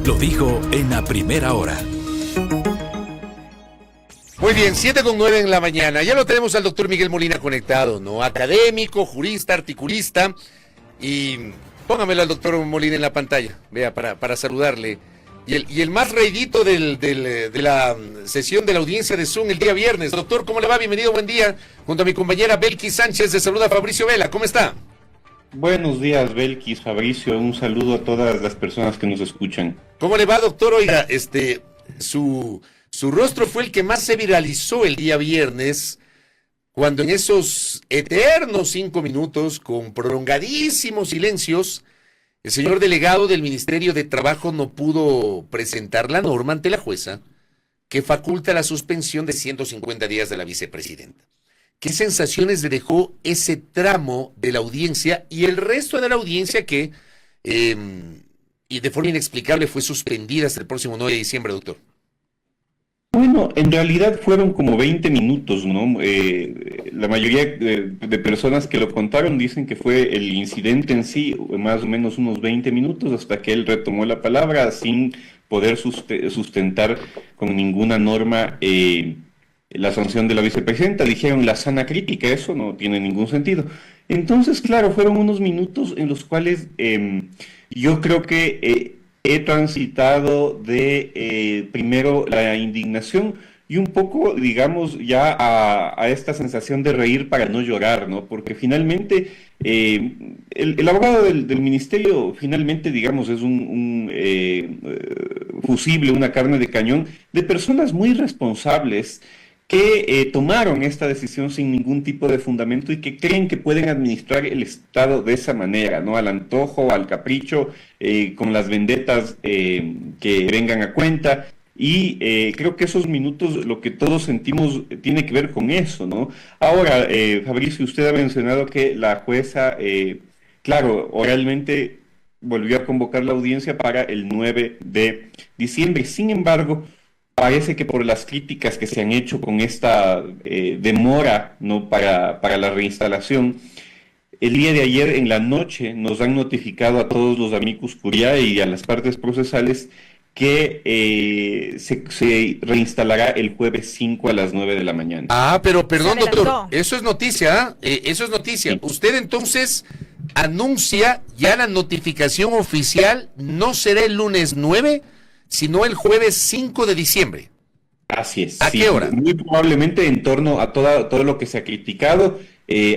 Lo dijo en la primera hora. Muy bien, 7:09 en la mañana. Ya lo tenemos al doctor Miguel Molina conectado, ¿no? Académico, jurista, articulista. Y póngamelo al doctor Molina en la pantalla, vea, para saludarle. Y el más reidito de la sesión de la audiencia de Zoom el día viernes. Doctor, ¿cómo le va? Bienvenido, buen día. Junto a mi compañera Belkis Sánchez, de saluda Fabricio Vela. ¿Cómo está? Buenos días, Belkis, Fabricio. Un saludo a todas las personas que nos escuchan. ¿Cómo le va, doctor? Oiga, su rostro fue el que más se viralizó el día viernes, cuando en esos eternos 5 minutos, con prolongadísimos silencios, el señor delegado del Ministerio de Trabajo no pudo presentar la norma ante la jueza que faculta la suspensión de 150 días de la vicepresidenta. ¿Qué sensaciones le dejó ese tramo de la audiencia y el resto de la audiencia que, y de forma inexplicable, fue suspendida hasta el próximo 9 de diciembre, doctor? Bueno, en realidad fueron como 20 minutos, ¿no? La mayoría de personas que lo contaron dicen que fue el incidente en sí, más o menos unos 20 minutos, hasta que él retomó la palabra sin poder sustentar con ninguna norma la sanción de la vicepresidenta. Dijeron la sana crítica, eso no tiene ningún sentido. Entonces, claro, fueron unos minutos en los cuales yo creo que he transitado de primero la indignación y un poco, digamos, ya a esta sensación de reír para no llorar, ¿no? Porque finalmente el abogado del ministerio, finalmente, digamos, es un fusible, una carne de cañón de personas muy responsables que tomaron esta decisión sin ningún tipo de fundamento y que creen que pueden administrar el Estado de esa manera, ¿no? Al antojo, al capricho, con las vendetas que vengan a cuenta. Y creo que esos minutos, lo que todos sentimos, tiene que ver con eso, ¿no? Ahora, Fabricio, usted ha mencionado que la jueza, claro, oralmente volvió a convocar la audiencia para el 9 de diciembre. Sin embargo, parece que por las críticas que se han hecho con esta demora, ¿no? para la reinstalación, el día de ayer en la noche nos han notificado a todos los amicus curiae y a las partes procesales que se reinstalará el jueves 5 a las 9 de la mañana. Ah, pero perdón, doctor, eso es noticia, eso es noticia. Sí. Usted entonces anuncia ya la notificación oficial, no será el lunes 9, sino el jueves 5 de diciembre. Así es. ¿A qué hora? Muy probablemente en torno a todo lo que se ha criticado,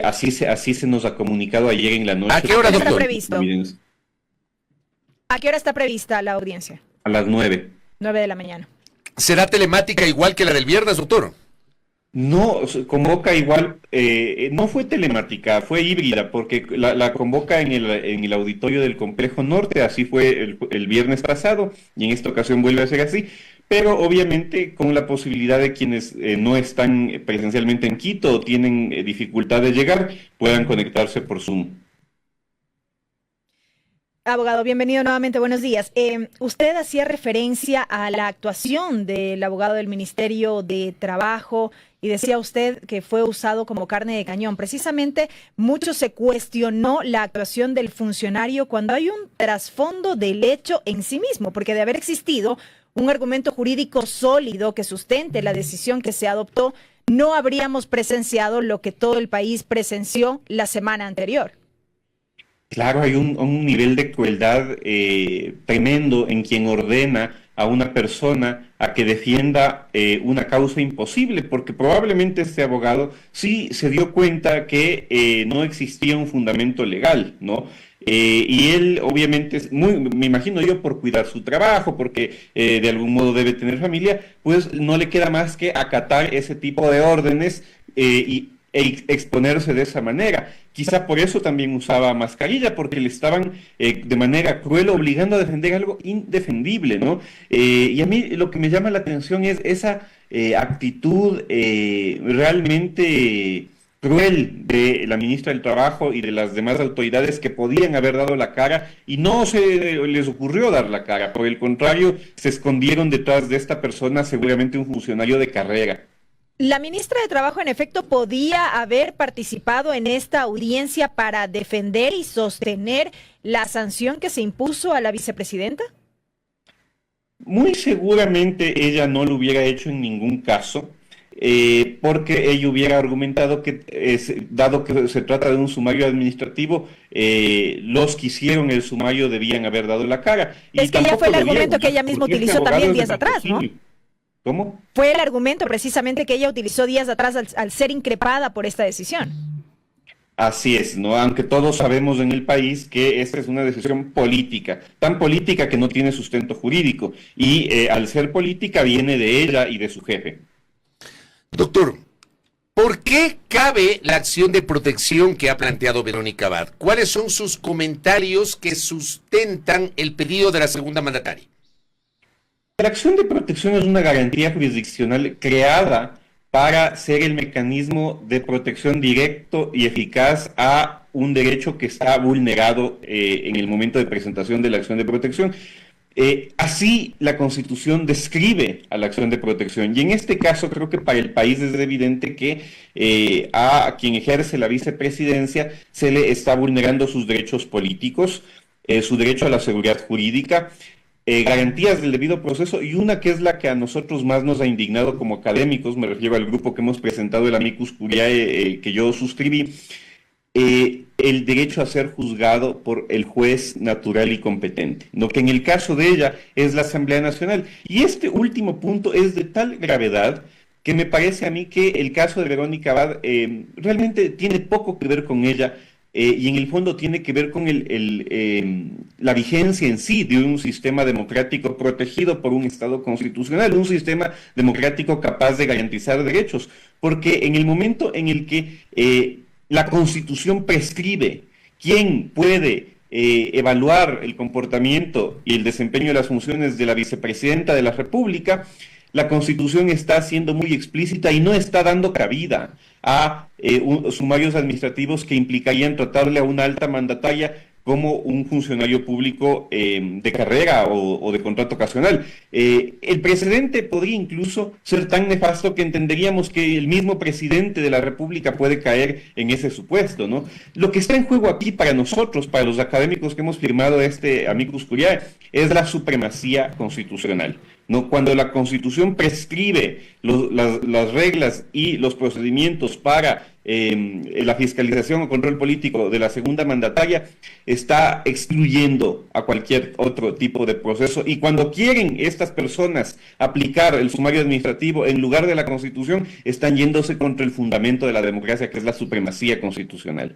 así se nos ha comunicado ayer en la noche. ¿A qué hora, doctor? ¿A qué hora está prevista la audiencia? A las 9. 9 de la mañana. ¿Será telemática igual que la del viernes, doctor? No, convoca igual, no fue telemática, fue híbrida, porque la convoca en el auditorio del Complejo Norte, así fue el viernes pasado, y en esta ocasión vuelve a ser así, pero obviamente con la posibilidad de quienes no están presencialmente en Quito o tienen dificultad de llegar, puedan conectarse por Zoom. Abogado, bienvenido nuevamente, buenos días. Usted hacía referencia a la actuación del abogado del Ministerio de Trabajo y decía usted que fue usado como carne de cañón. Precisamente, mucho se cuestionó la actuación del funcionario cuando hay un trasfondo del hecho en sí mismo, porque de haber existido un argumento jurídico sólido que sustente la decisión que se adoptó, no habríamos presenciado lo que todo el país presenció la semana anterior. Claro, hay un nivel de crueldad tremendo en quien ordena a una persona a que defienda una causa imposible, porque probablemente este abogado sí se dio cuenta que no existía un fundamento legal, ¿no? Y él obviamente, me imagino yo, por cuidar su trabajo, porque de algún modo debe tener familia, pues no le queda más que acatar ese tipo de órdenes e exponerse de esa manera. Quizá por eso también usaba mascarilla, porque le estaban de manera cruel obligando a defender algo indefendible, ¿no? Y a mí lo que me llama la atención es esa actitud realmente cruel de la ministra del Trabajo y de las demás autoridades que podían haber dado la cara y no se les ocurrió dar la cara. Por el contrario, se escondieron detrás de esta persona, seguramente un funcionario de carrera. La ministra de Trabajo, en efecto, podía haber participado en esta audiencia para defender y sostener la sanción que se impuso a la vicepresidenta. Muy seguramente ella no lo hubiera hecho en ningún caso, porque ella hubiera argumentado que, dado que se trata de un sumario administrativo, los que hicieron el sumario debían haber dado la cara. Es que ya fue el argumento que ella misma utilizó también días atrás, ¿no? ¿Cómo? Fue el argumento precisamente que ella utilizó días atrás al ser increpada por esta decisión. Así es, ¿no? Aunque todos sabemos en el país que esta es una decisión política, tan política que no tiene sustento jurídico, y al ser política viene de ella y de su jefe. Doctor, ¿por qué cabe la acción de protección que ha planteado Verónica Abad? ¿Cuáles son sus comentarios que sustentan el pedido de la segunda mandataria? La acción de protección es una garantía jurisdiccional creada para ser el mecanismo de protección directo y eficaz a un derecho que está vulnerado en el momento de presentación de la acción de protección. Así la Constitución describe a la acción de protección, y en este caso creo que para el país es evidente que a quien ejerce la vicepresidencia se le está vulnerando sus derechos políticos, su derecho a la seguridad jurídica, garantías del debido proceso, y una que es la que a nosotros más nos ha indignado como académicos, me refiero al grupo que hemos presentado, el Amicus Curiae, que yo suscribí, el derecho a ser juzgado por el juez natural y competente, ¿no? Que en el caso de ella es la Asamblea Nacional. Y este último punto es de tal gravedad que me parece a mí que el caso de Verónica Abad realmente tiene poco que ver con ella, y en el fondo tiene que ver con la vigencia en sí de un sistema democrático protegido por un Estado constitucional, un sistema democrático capaz de garantizar derechos, porque en el momento en el que la Constitución prescribe quién puede evaluar el comportamiento y el desempeño de las funciones de la vicepresidenta de la República, la Constitución está siendo muy explícita y no está dando cabida a sumarios administrativos que implicarían tratarle a una alta mandataria como un funcionario público de carrera o de contrato ocasional. El precedente podría incluso ser tan nefasto que entenderíamos que el mismo presidente de la República puede caer en ese supuesto, ¿no? Lo que está en juego aquí para nosotros, para los académicos que hemos firmado este Amicus Curiae, es la supremacía constitucional, ¿no? Cuando la Constitución prescribe las reglas y los procedimientos para la fiscalización o control político de la segunda mandataria, está excluyendo a cualquier otro tipo de proceso, y cuando quieren estas personas aplicar el sumario administrativo en lugar de la Constitución, están yéndose contra el fundamento de la democracia, que es la supremacía constitucional.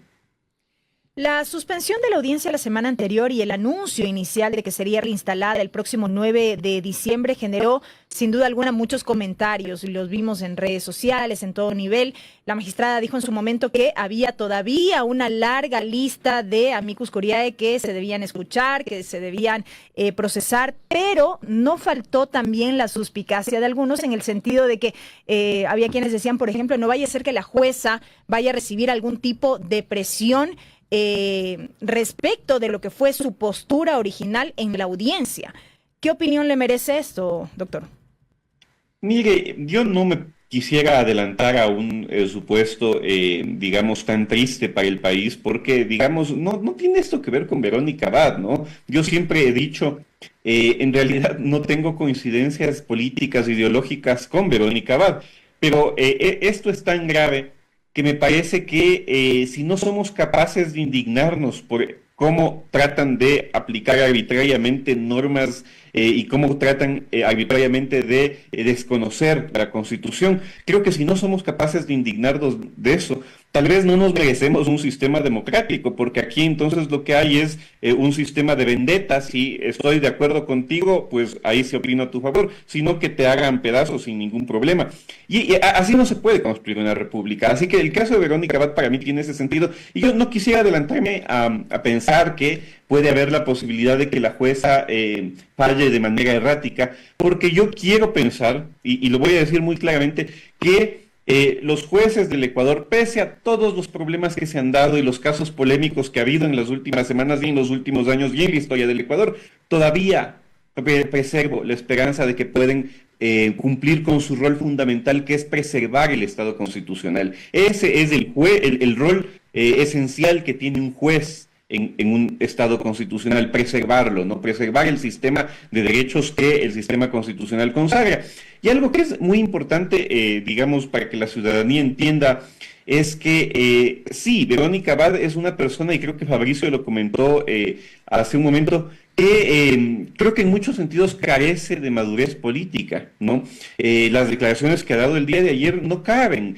La suspensión de la audiencia la semana anterior y el anuncio inicial de que sería reinstalada el próximo 9 de diciembre generó, sin duda alguna, muchos comentarios. Los vimos en redes sociales, en todo nivel. La magistrada dijo en su momento que había todavía una larga lista de amicus curiae que se debían escuchar, que se debían procesar, pero no faltó también la suspicacia de algunos en el sentido de que había quienes decían, por ejemplo, no vaya a ser que la jueza vaya a recibir algún tipo de presión respecto de lo que fue su postura original en la audiencia. ¿Qué opinión le merece esto, doctor? Mire, yo no me quisiera adelantar a un supuesto, digamos, tan triste para el país, porque, digamos, no tiene esto que ver con Verónica Abad, ¿no? Yo siempre he dicho, en realidad no tengo coincidencias políticas, ideológicas con Verónica Abad, pero esto es tan grave que me parece que si no somos capaces de indignarnos por cómo tratan de aplicar arbitrariamente normas y cómo tratan arbitrariamente de desconocer la Constitución, creo que si no somos capaces de indignarnos de eso, tal vez no nos merecemos un sistema democrático, porque aquí entonces lo que hay es un sistema de vendetas. Si estoy de acuerdo contigo, pues ahí se opino a tu favor, sino que te hagan pedazos sin ningún problema. Y así no se puede construir una república. Así que el caso de Verónica Abad para mí tiene ese sentido, y yo no quisiera adelantarme a pensar que puede haber la posibilidad de que la jueza falle de manera errática, porque yo quiero pensar, y lo voy a decir muy claramente, que los jueces del Ecuador, pese a todos los problemas que se han dado y los casos polémicos que ha habido en las últimas semanas y en los últimos años y en la historia del Ecuador, todavía preservo la esperanza de que pueden cumplir con su rol fundamental, que es preservar el Estado constitucional. Ese es el rol esencial que tiene un juez en un Estado constitucional, preservarlo, ¿no? Preservar el sistema de derechos que el sistema constitucional consagra. Y algo que es muy importante, digamos, para que la ciudadanía entienda, es que sí, Verónica Abad es una persona, y creo que Fabricio lo comentó hace un momento, que creo que en muchos sentidos carece de madurez política, ¿no? Las declaraciones que ha dado el día de ayer no caben.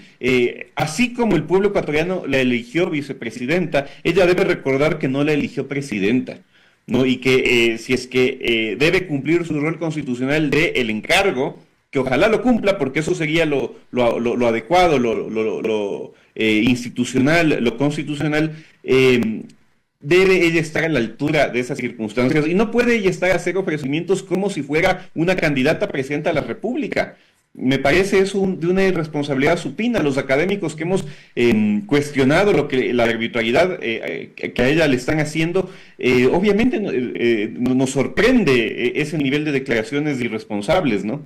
Así como el pueblo ecuatoriano la eligió vicepresidenta, ella debe recordar que no la eligió presidenta, ¿no? Y que si es que debe cumplir su rol constitucional de el encargo, que ojalá lo cumpla, porque eso sería lo adecuado, lo institucional, lo constitucional, debe ella estar a la altura de esas circunstancias y no puede ella estar a hacer ofrecimientos como si fuera una candidata a presidenta de la República. Me parece eso de una irresponsabilidad supina. Los académicos que hemos cuestionado la arbitrariedad que a ella le están haciendo, obviamente nos sorprende ese nivel de declaraciones irresponsables, ¿no?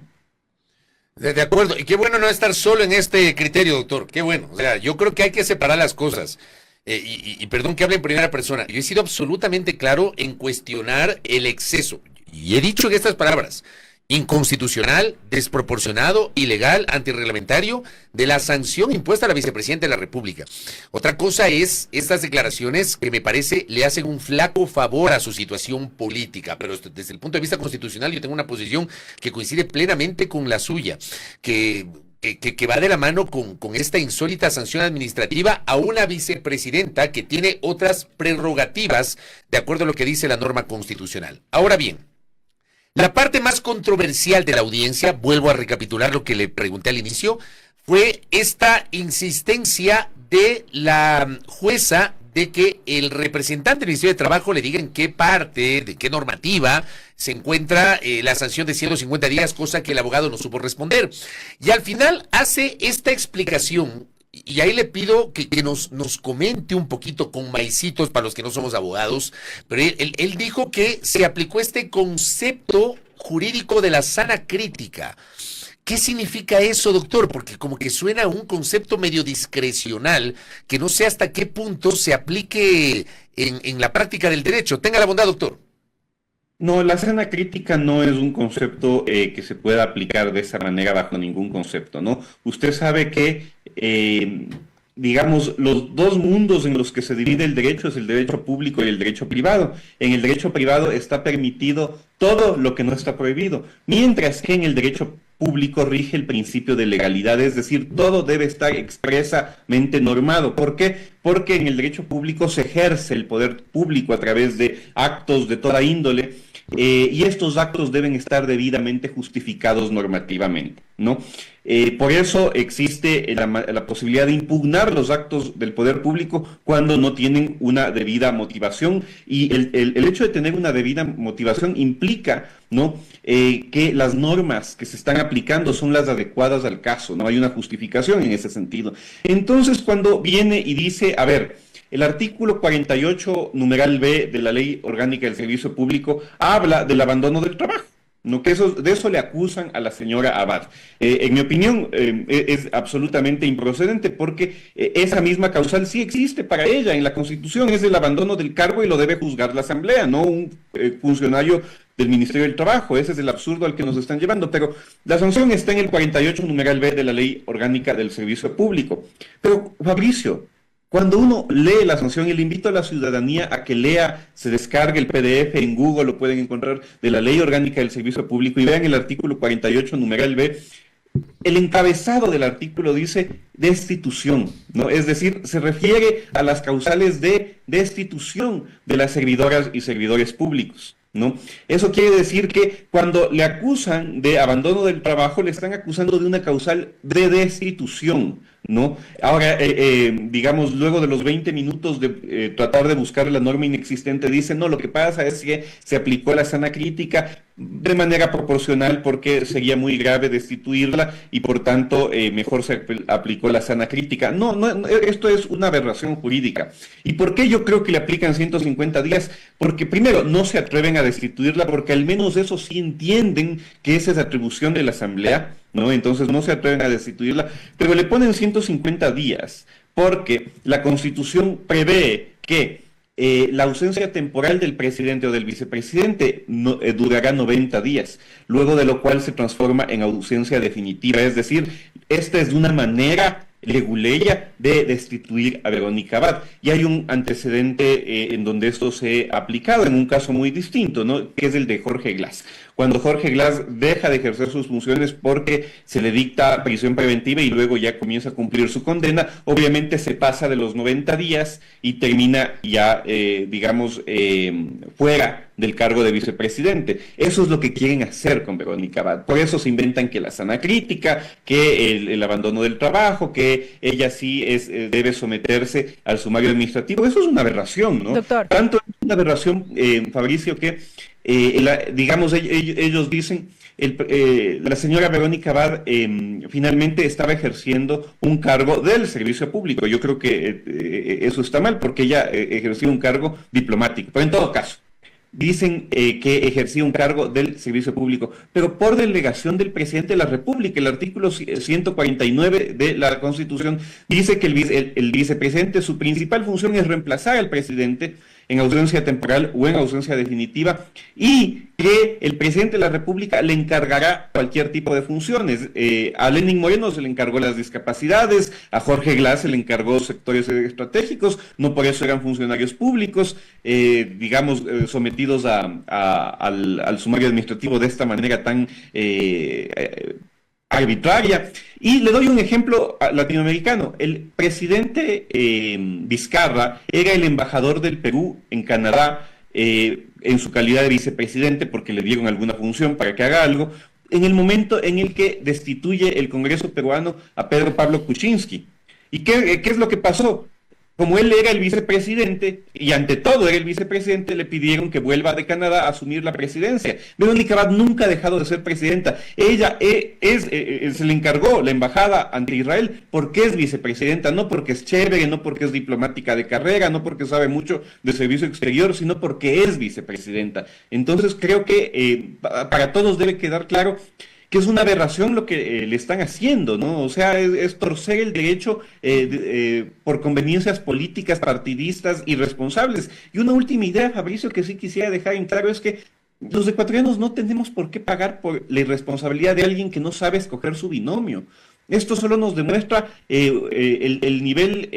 De acuerdo, y qué bueno no estar solo en este criterio, doctor, qué bueno. O sea, yo creo que hay que separar las cosas. Y perdón que hable en primera persona, yo he sido absolutamente claro en cuestionar el exceso, y he dicho en estas palabras: inconstitucional, desproporcionado, ilegal, antirreglamentario de la sanción impuesta a la vicepresidenta de la República. Otra cosa es estas declaraciones que me parece le hacen un flaco favor a su situación política, pero desde el punto de vista constitucional yo tengo una posición que coincide plenamente con la suya, que va de la mano con esta insólita sanción administrativa a una vicepresidenta que tiene otras prerrogativas de acuerdo a lo que dice la norma constitucional. Ahora bien, la parte más controversial de la audiencia, vuelvo a recapitular lo que le pregunté al inicio, fue esta insistencia de la jueza de que el representante del Ministerio de Trabajo le diga en qué parte, de qué normativa se encuentra la sanción de 150 días, cosa que el abogado no supo responder. Y al final hace esta explicación, y ahí le pido que nos comente un poquito con maicitos para los que no somos abogados, pero él dijo que se aplicó este concepto jurídico de la sana crítica. ¿Qué significa eso, doctor? Porque como que suena a un concepto medio discrecional, que no sé hasta qué punto se aplique en la práctica del derecho. Tenga la bondad, doctor. No, la sana crítica no es un concepto que se pueda aplicar de esa manera bajo ningún concepto, ¿no? Usted sabe que, digamos, los dos mundos en los que se divide el derecho es el derecho público y el derecho privado. En el derecho privado está permitido todo lo que no está prohibido, mientras que en el derecho público rige el principio de legalidad, es decir, todo debe estar expresamente normado. ¿Por qué? Porque en el derecho público se ejerce el poder público a través de actos de toda índole, y estos actos deben estar debidamente justificados normativamente, ¿no? Por eso existe la posibilidad de impugnar los actos del poder público cuando no tienen una debida motivación, y el hecho de tener una debida motivación implica, ¿no?, que las normas que se están aplicando son las adecuadas al caso, no hay una justificación en ese sentido. Entonces, cuando viene y dice, a ver, el artículo 48, numeral B de la Ley Orgánica del Servicio Público habla del abandono del trabajo, ¿no? Que de eso le acusan a la señora Abad. En mi opinión, es absolutamente improcedente, porque esa misma causal sí existe para ella en la Constitución, es el abandono del cargo y lo debe juzgar la Asamblea, no un funcionario del Ministerio del Trabajo. Ese es el absurdo al que nos están llevando, pero la sanción está en el 48, numeral B de la Ley Orgánica del Servicio Público. Pero, Fabricio, cuando uno lee la sanción, y le invito a la ciudadanía a que lea, se descargue el PDF en Google, lo pueden encontrar, de la Ley Orgánica del Servicio Público, y vean el artículo 48, numeral B, el encabezado del artículo dice destitución, ¿no? Es decir, se refiere a las causales de destitución de las servidoras y servidores públicos, ¿no? Eso quiere decir que cuando le acusan de abandono del trabajo, le están acusando de una causal de destitución, ¿no? Ahora, digamos, luego de los 20 minutos de tratar de buscar la norma inexistente, dicen, no, lo que pasa es que se aplicó la sana crítica de manera proporcional porque sería muy grave destituirla y por tanto mejor se aplicó la sana crítica. No, esto es una aberración jurídica. ¿Y por qué yo creo que le aplican 150 días? Porque primero, no se atreven a destituirla porque al menos eso sí entienden que esa es atribución de la Asamblea, ¿no? Entonces no se atreven a destituirla, pero le ponen 150 días porque la Constitución prevé que la ausencia temporal del presidente o del vicepresidente durará 90 días, luego de lo cual se transforma en ausencia definitiva. Es decir, esta es una manera leguleya de destituir a Verónica Abad. Y hay un antecedente en donde esto se ha aplicado en un caso muy distinto, ¿no? Que es el de Jorge Glass. Cuando Jorge Glass deja de ejercer sus funciones porque se le dicta prisión preventiva y luego ya comienza a cumplir su condena, obviamente se pasa de los 90 días y termina ya, fuera del cargo de vicepresidente. Eso es lo que quieren hacer con Verónica Abad. Por eso se inventan que la sana crítica, que el abandono del trabajo, que ella sí debe someterse al sumario administrativo. Eso es una aberración, ¿no? Doctor. Tanto es una aberración, Fabricio, que ellos dicen, la señora Verónica Abad finalmente estaba ejerciendo un cargo del servicio público. Yo creo que eso está mal porque ella ejerció un cargo diplomático, pero en todo caso, dicen que ejercía un cargo del servicio público, pero por delegación del presidente de la República. El artículo 149 de la Constitución dice que el vicepresidente, su principal función es reemplazar al presidente en ausencia temporal o en ausencia definitiva, y que el presidente de la República le encargará cualquier tipo de funciones. A Lenín Moreno se le encargó las discapacidades, a Jorge Glass se le encargó sectores estratégicos, no por eso eran funcionarios públicos, sometidos al sumario administrativo de esta manera tan arbitraria. Y le doy un ejemplo latinoamericano. El presidente Vizcarra era el embajador del Perú en Canadá en su calidad de vicepresidente porque le dieron alguna función para que haga algo, en el momento en el que destituye el Congreso peruano a Pedro Pablo Kuczynski. ¿Y qué es lo que pasó? Como él era el vicepresidente, y ante todo era el vicepresidente, le pidieron que vuelva de Canadá a asumir la presidencia. Verónica Abad nunca ha dejado de ser presidenta. Ella se le encargó la embajada ante Israel porque es vicepresidenta, no porque es chévere, no porque es diplomática de carrera, no porque sabe mucho de servicio exterior, sino porque es vicepresidenta. Entonces creo que para todos debe quedar claro que es una aberración lo que le están haciendo, ¿no? O sea, es torcer el derecho por conveniencias políticas, partidistas, irresponsables. Y una última idea, Fabricio, que sí quisiera dejar en claro es que los ecuatorianos no tenemos por qué pagar por la irresponsabilidad de alguien que no sabe escoger su binomio. Esto solo nos demuestra el nivel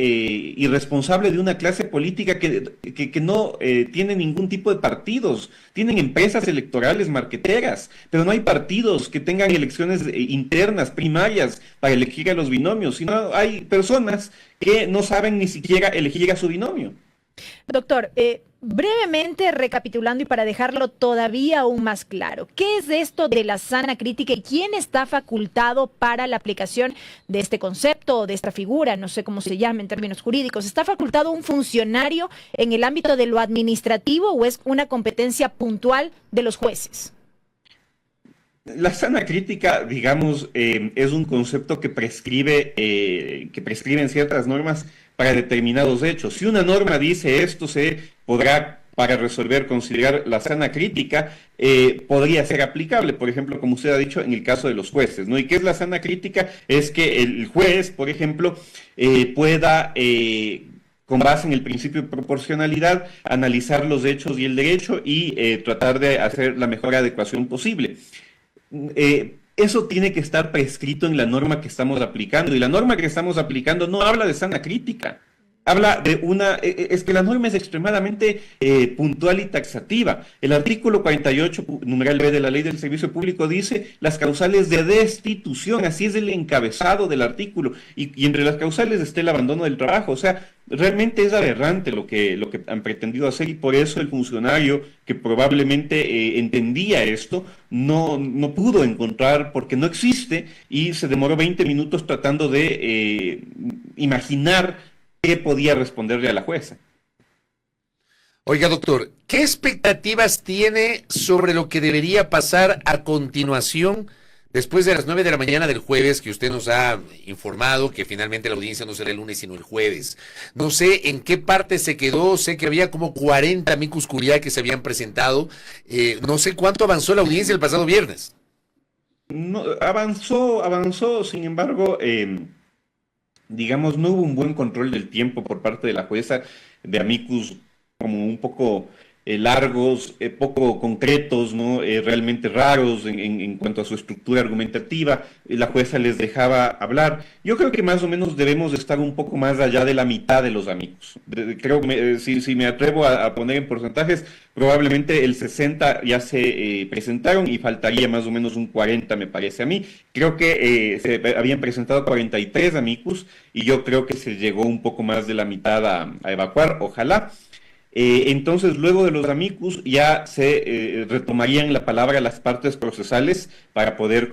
irresponsable de una clase política que no tiene ningún tipo de partidos. Tienen empresas electorales marqueteras, pero no hay partidos que tengan elecciones internas, primarias, para elegir a los binomios, sino hay personas que no saben ni siquiera elegir a su binomio. Doctor, brevemente recapitulando y para dejarlo todavía aún más claro, ¿qué es esto de la sana crítica y quién está facultado para la aplicación de este concepto o de esta figura? No sé cómo se llama en términos jurídicos. ¿Está facultado un funcionario en el ámbito de lo administrativo o es una competencia puntual de los jueces? La sana crítica, digamos, es un concepto que prescriben ciertas normas para determinados hechos. Si una norma dice esto se podrá, para resolver, considerar la sana crítica, podría ser aplicable, por ejemplo, como usted ha dicho, en el caso de los jueces, ¿no? ¿Y qué es la sana crítica? Es que el juez, por ejemplo, pueda con base en el principio de proporcionalidad, analizar los hechos y el derecho y tratar de hacer la mejor adecuación posible. Eso tiene que estar prescrito en la norma que estamos aplicando, y la norma que estamos aplicando no habla de sana crítica, habla de es que la norma es extremadamente puntual y taxativa. El artículo 48, numeral B de la Ley del Servicio Público dice las causales de destitución, así es el encabezado del artículo, y entre las causales está el abandono del trabajo. O sea, realmente es aberrante lo que han pretendido hacer, y por eso el funcionario que probablemente entendía esto no pudo encontrar, porque no existe, y se demoró 20 minutos tratando de imaginar qué podía responderle a la jueza. Oiga, doctor, ¿qué expectativas tiene sobre lo que debería pasar a continuación después de las 9 de la mañana del jueves, que usted nos ha informado que finalmente la audiencia no será el lunes sino el jueves? No sé en qué parte se quedó, sé que había como 40 amicus curiae que se habían presentado, no sé cuánto avanzó la audiencia el pasado viernes. No, avanzó, sin embargo, digamos, no hubo un buen control del tiempo por parte de la jueza de amicus como un poco largos, poco concretos, ¿no? Realmente raros en cuanto a su estructura argumentativa. La jueza les dejaba hablar. Yo creo que más o menos debemos estar un poco más allá de la mitad de los amigos. Creo que si me atrevo a poner en porcentajes, probablemente el 60 ya se presentaron y faltaría más o menos un 40, me parece a mí. Creo que se habían presentado 43 amigos y yo creo que se llegó un poco más de la mitad a evacuar, ojalá. Entonces, luego de los amicus ya se retomarían la palabra las partes procesales para poder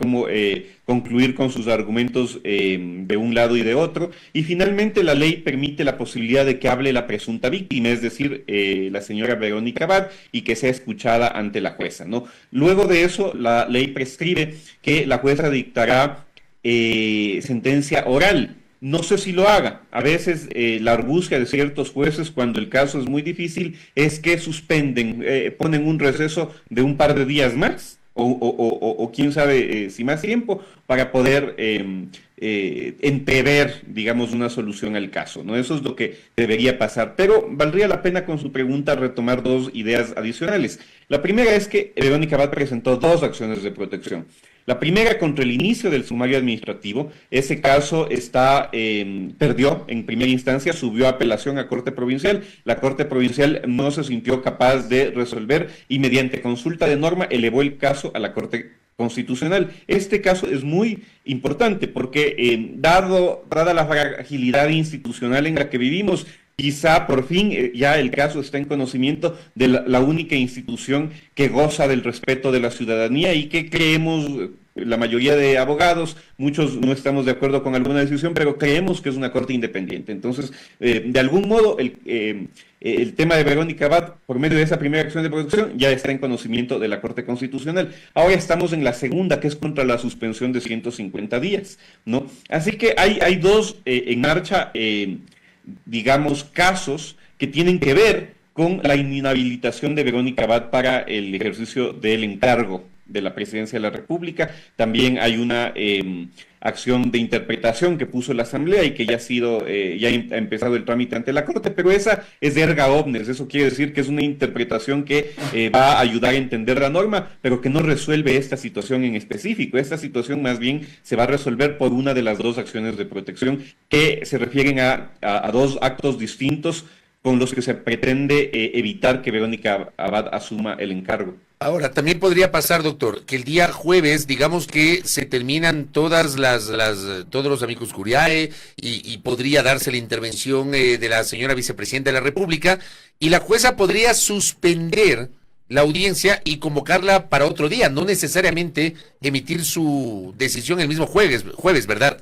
concluir con sus argumentos de un lado y de otro. Y finalmente la ley permite la posibilidad de que hable la presunta víctima, es decir, la señora Verónica Abad, y que sea escuchada ante la jueza, ¿no? Luego de eso, la ley prescribe que la jueza dictará sentencia oral. No sé si lo haga. A veces la argucia de ciertos jueces cuando el caso es muy difícil es que suspenden, ponen un receso de un par de días más o quién sabe si más tiempo para poder entrever, digamos, una solución al caso, ¿no? Eso es lo que debería pasar. Pero valdría la pena con su pregunta retomar dos ideas adicionales. La primera es que Verónica Abad presentó dos acciones de protección. La primera contra el inicio del sumario administrativo. Ese caso perdió en primera instancia, subió a apelación a Corte Provincial. La Corte Provincial no se sintió capaz de resolver y mediante consulta de norma elevó el caso a la Corte Constitucional. Este caso es muy importante porque dada la fragilidad institucional en la que vivimos, quizá por fin ya el caso está en conocimiento de la única institución que goza del respeto de la ciudadanía y que creemos, la mayoría de abogados, muchos no estamos de acuerdo con alguna decisión, pero creemos que es una corte independiente. Entonces, de algún modo, el tema de Verónica Abad, por medio de esa primera acción de protección, ya está en conocimiento de la Corte Constitucional. Ahora estamos en la segunda, que es contra la suspensión de 150 días, ¿no? Así que hay dos en marcha, digamos, casos que tienen que ver con la inhabilitación de Verónica Abad para el ejercicio del encargo de la Presidencia de la República. También hay una acción de interpretación que puso la Asamblea y que ya ha empezado el trámite ante la Corte, pero esa es de erga omnes. Eso quiere decir que es una interpretación que va a ayudar a entender la norma, pero que no resuelve esta situación en específico. Esta situación más bien se va a resolver por una de las dos acciones de protección que se refieren a dos actos distintos con los que se pretende evitar que Verónica Abad asuma el encargo. Ahora, también podría pasar, doctor, que el día jueves, digamos que se terminan todos los amicus curiae y podría darse la intervención de la señora vicepresidenta de la República y la jueza podría suspender la audiencia y convocarla para otro día, no necesariamente emitir su decisión el mismo jueves, ¿verdad?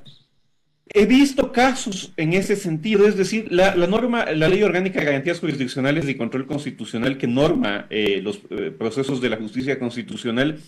He visto casos en ese sentido, es decir, la Ley Orgánica de Garantías Jurisdiccionales y Control Constitucional que norma los procesos de la justicia constitucional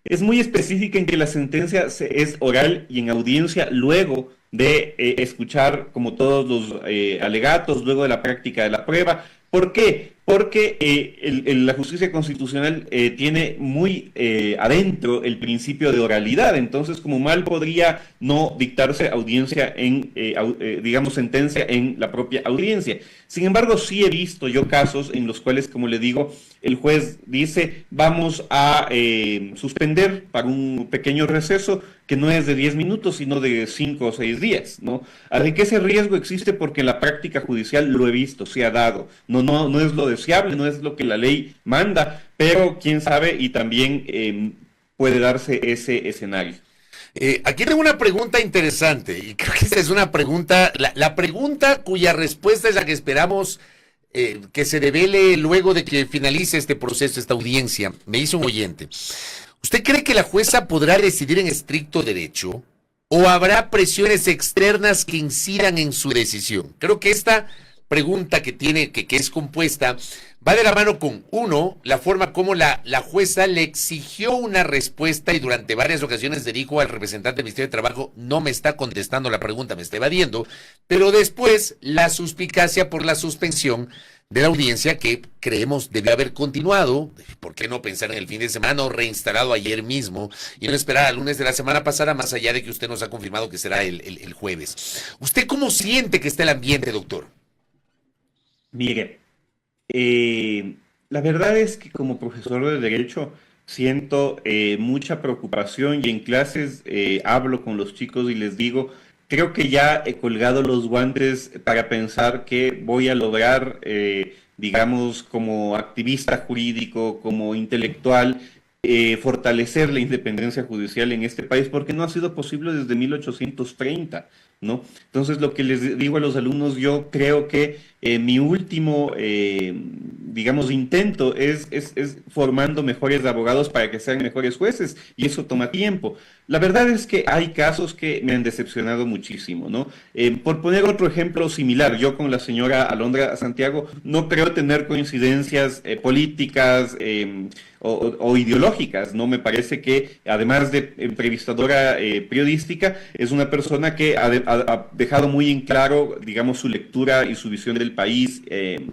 es muy específica en que la sentencia es oral y en audiencia luego de escuchar como todos los alegatos, luego de la práctica de la prueba. ¿Por qué? Porque la justicia constitucional tiene muy adentro el principio de oralidad, entonces como mal podría no dictarse audiencia digamos sentencia en la propia audiencia. Sin embargo, sí he visto yo casos en los cuales, como le digo, el juez dice vamos a suspender para un pequeño receso que no es de 10 minutos, sino de 5 o 6 días, ¿no? Así que ese riesgo existe porque en la práctica judicial lo he visto, se ha dado. No es lo deseable, no es lo que la ley manda, pero quién sabe y también puede darse ese escenario. Aquí tengo una pregunta interesante y creo que esta es una pregunta, la pregunta cuya respuesta es la que esperamos que se revele luego de que finalice este proceso, esta audiencia. Me hizo un oyente. ¿Usted cree que la jueza podrá decidir en estricto derecho o habrá presiones externas que incidan en su decisión? Creo que esta pregunta que es compuesta va de la mano con, uno, la forma como la jueza le exigió una respuesta y durante varias ocasiones le dijo al representante del Ministerio de Trabajo, no me está contestando la pregunta, me está evadiendo, pero después la suspicacia por la suspensión de la audiencia que creemos debió haber continuado. ¿Por qué no pensar en el fin de semana o reinstalado ayer mismo y no esperar al lunes de la semana pasada, más allá de que usted nos ha confirmado que será el jueves? ¿Usted cómo siente que está el ambiente, doctor? Mire, La verdad es que como profesor de Derecho siento mucha preocupación y en clases hablo con los chicos y les digo, creo que ya he colgado los guantes para pensar que voy a lograr, digamos, como activista jurídico, como intelectual, fortalecer la independencia judicial en este país, porque no ha sido posible desde 1830, ¿no? Entonces, lo que les digo a los alumnos, yo creo que mi último, digamos, intento es formando mejores abogados para que sean mejores jueces, y eso toma tiempo. La verdad es que hay casos que me han decepcionado muchísimo, ¿no? Por poner otro ejemplo similar, yo con la señora Alondra Santiago no creo tener coincidencias políticas o ideológicas, ¿no? Me parece que además de entrevistadora periodística, es una persona que ha dejado muy en claro, digamos, su lectura y su visión del país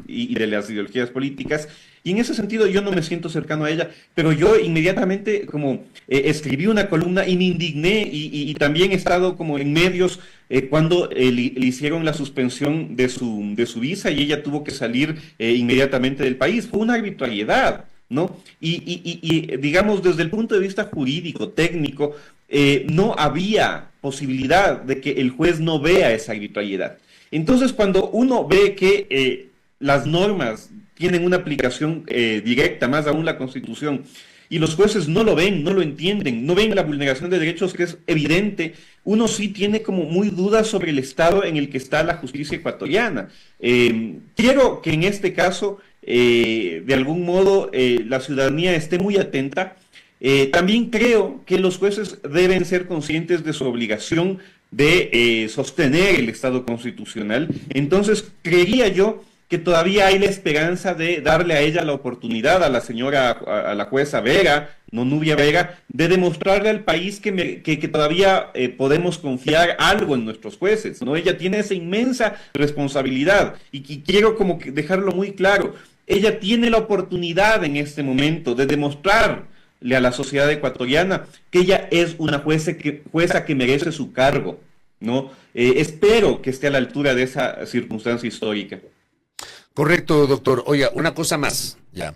y de las ideologías políticas. Y en ese sentido yo no me siento cercano a ella, pero yo inmediatamente como escribí una columna y me indigné y también he estado como en medios cuando le hicieron la suspensión de su visa y ella tuvo que salir inmediatamente del país. Fue una arbitrariedad, ¿no? Y digamos, desde el punto de vista jurídico, técnico, no había posibilidad de que el juez no vea esa arbitrariedad. Entonces, cuando uno ve que las normas tienen una aplicación directa, más aún la Constitución, y los jueces no lo ven, no lo entienden, no ven la vulneración de derechos que es evidente, uno sí tiene como muy dudas sobre el estado en el que está la justicia ecuatoriana. Quiero que en este caso, de algún modo, la ciudadanía esté muy atenta. También creo que los jueces deben ser conscientes de su obligación de sostener el Estado constitucional. Entonces, creería yo que todavía hay la esperanza de darle a ella la oportunidad, a la señora, a la jueza Vera, no Nubia Vera, de demostrarle al país que todavía podemos confiar algo en nuestros jueces, ¿no? Ella tiene esa inmensa responsabilidad y quiero como que dejarlo muy claro. Ella tiene la oportunidad en este momento de demostrarle a la sociedad ecuatoriana que ella es una jueza que merece su cargo, ¿no? Espero que esté a la altura de esa circunstancia histórica. Correcto, doctor. Oiga, una cosa más, ya.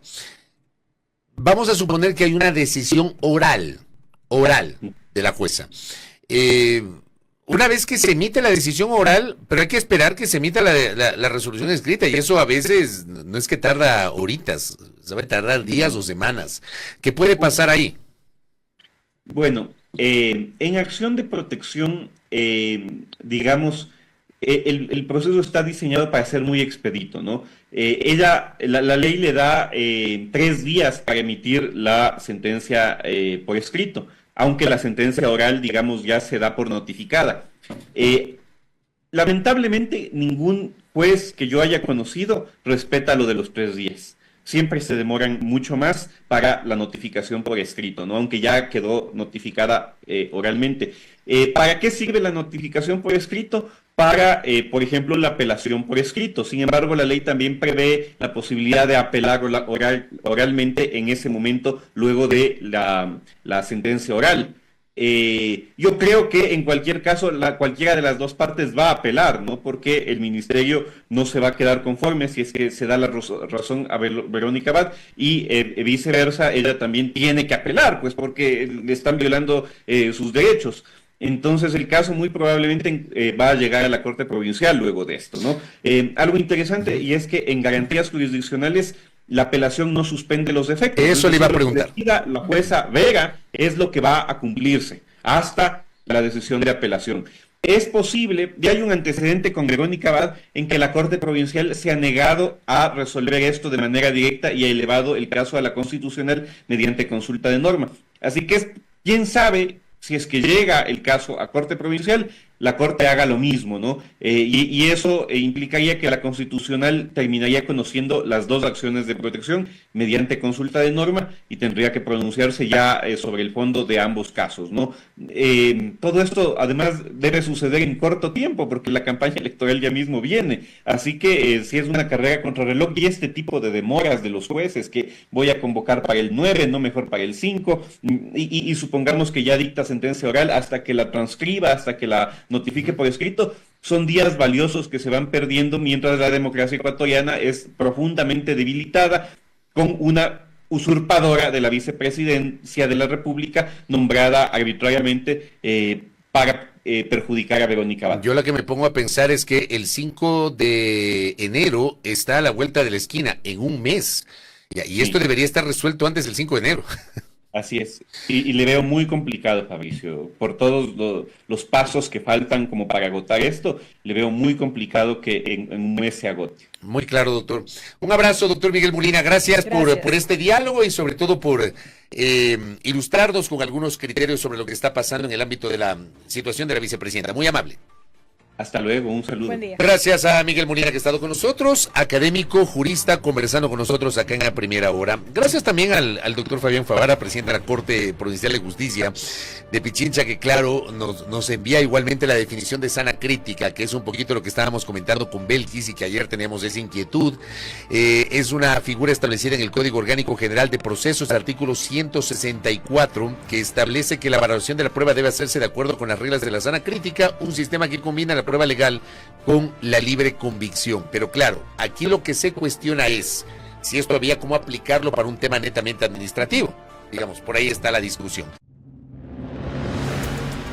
Vamos a suponer que hay una decisión oral de la jueza. Una vez que se emite la decisión oral, pero hay que esperar que se emita la resolución escrita, y eso a veces no es que tarda horitas, sabe tardar días o semanas. ¿Qué puede pasar ahí? Bueno, en acción de protección, digamos, el proceso está diseñado para ser muy expedito, ¿no? La ley le da 3 días para emitir la sentencia por escrito, aunque la sentencia oral, digamos, ya se da por notificada. Lamentablemente, ningún juez que yo haya conocido respeta lo de los 3 días. Siempre se demoran mucho más para la notificación por escrito, ¿no? Aunque ya quedó notificada oralmente. ¿Para qué sirve la notificación por escrito? Para, por ejemplo, la apelación por escrito. Sin embargo, la ley también prevé la posibilidad de apelar oralmente en ese momento, luego de la sentencia oral. Yo creo que en cualquier caso cualquiera de las dos partes va a apelar, ¿no? Porque el ministerio no se va a quedar conforme si es que se da la razón a Verónica Abad y viceversa, ella también tiene que apelar, pues porque le están violando sus derechos. Entonces el caso muy probablemente va a llegar a la Corte Provincial luego de esto, ¿no? Algo interesante, y es que en garantías jurisdiccionales la apelación no suspende los efectos. Eso le iba a preguntar. La jueza Vera es lo que va a cumplirse hasta la decisión de apelación. Es posible, ya hay un antecedente con Verónica Abad en que la Corte Provincial se ha negado a resolver esto de manera directa y ha elevado el caso a la Constitucional mediante consulta de norma. Así que quién sabe si es que llega el caso a Corte Provincial, la Corte haga lo mismo, ¿no? Y eso implicaría que la Constitucional terminaría conociendo las dos acciones de protección mediante consulta de norma y tendría que pronunciarse ya sobre el fondo de ambos casos, ¿no? Todo esto, además, debe suceder en corto tiempo porque la campaña electoral ya mismo viene. Así que si es una carrera contra reloj y este tipo de demoras de los jueces, que voy a convocar para el 9, no mejor para el 5, y supongamos que ya dicta sentencia oral hasta que la transcriba, hasta que la notifique por escrito, son días valiosos que se van perdiendo mientras la democracia ecuatoriana es profundamente debilitada con una usurpadora de la vicepresidencia de la República nombrada arbitrariamente para perjudicar a Verónica Abad. Yo lo que me pongo a pensar es que el 5 de enero está a la vuelta de la esquina, en un mes. Y esto debería estar resuelto antes del 5 de enero. Así es. Y le veo muy complicado, Fabricio, por todos los pasos que faltan como para agotar esto, le veo muy complicado que en un mes se agote. Muy claro, doctor. Un abrazo, doctor Miguel Molina. Gracias. Por este diálogo y sobre todo por ilustrarnos con algunos criterios sobre lo que está pasando en el ámbito de la situación de la vicepresidenta. Muy amable. Hasta luego, un saludo. Buen día. Gracias a Miguel Molina que ha estado con nosotros, académico, jurista, conversando con nosotros acá en La Primera Hora. Gracias también al doctor Fabián Favara, presidente de la Corte Provincial de Justicia de Pichincha, que claro, nos envía igualmente la definición de sana crítica, que es un poquito lo que estábamos comentando con Belkis y que ayer teníamos esa inquietud. Es una figura establecida en el Código Orgánico General de Procesos, artículo 164, que establece que la valoración de la prueba debe hacerse de acuerdo con las reglas de la sana crítica, un sistema que combina la prueba legal con la libre convicción. Pero claro, aquí lo que se cuestiona es si esto había cómo aplicarlo para un tema netamente administrativo. Digamos, por ahí está la discusión.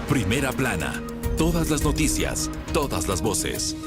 Primera plana. Todas las noticias, todas las voces.